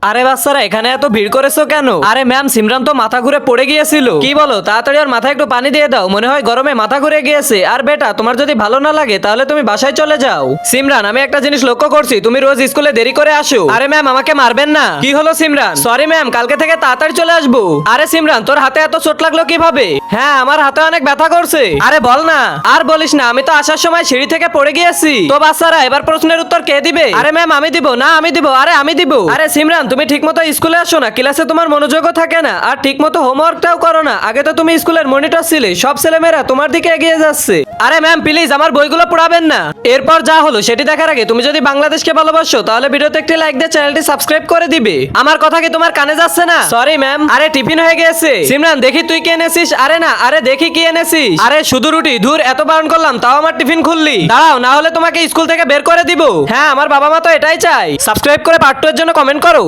আরে বাচ্চারা এখানে এত ভিড় করেছো কেন? আরে ম্যাম, সিমরান তো মাথা ঘুরে পড়ে গিয়েছিল। কি বলো? তাড়াতাড়ি ওর মাথায় একটু পানি দিয়ে দাও, মনে হয় গরমে মাথা ঘুরে গিয়েছে। আর বেটা, তোমার যদি ভালো না লাগে তাহলে তুমি বাসায় চলে যাও। সিমরান, আমি একটা জিনিস লক্ষ্য করছি, তুমি রোজ স্কুলে দেরি করে আসো। আরে ম্যাম, আমাকে মারবেন না। কি হলো সিমরান? সরি ম্যাম, কালকে থেকে তাড়াতাড়ি চলে আসবো। আরে সিমরান, তোর হাতে এত চোট লাগলো কিভাবে? হ্যাঁ, আমার হাতে অনেক ব্যথা করছে। আরে বল না। আর বলিস না, আমি তো আসার সময় সিঁড়ি থেকে পড়ে গিয়েছি। তো বাচ্চারা, এবার প্রশ্নের উত্তর কে দিবে? আরে ম্যাম, আমি দিব। না, আমি দিব। আরে আমি দিব। আরে সিমরান, তুমি ঠিকমতো স্কুলে আসো না, ক্লাসে তোমার মনোযোগও থাকে না, আর ঠিকমতো হোমওয়ার্কটাও করো না। আগে তো তুমি স্কুলের মনিটর ছিলে, সব ছেলেমেয়েরা তোমার দিকে এগিয়ে যাচ্ছে। আরে ম্যাম প্লিজ, আমার বইগুলো পড়াবেন না। এরপর যা হলো সেটি দেখার আগে তুমি যদি বাংলাদেশকে ভালোবাসো তাহলে ভিডিওতে একটি লাইক দিয়ে চ্যানেলটি সাবস্ক্রাইব করে দিবে। আমার কথা কি তোমার কানে যাচ্ছে না? Sorry ma'am. আরে টিফিন হয়ে গেছে। সিমরান, দেখি তুই কি এনেছিস? আরে না, আরে দেখি কি এনেছিস। আরে শুধু রুটি। ধুর, এত বারণ করলাম তাও আমার টিফিন খুললি। দাঁড়াও, না হলে তোমাকে স্কুল থেকে বের করে দিব। হ্যাঁ, আমার বাবা মা তো এটাই চাই। সাবস্ক্রাইব করে পার্ট 2 এর জন্য কমেন্ট করো।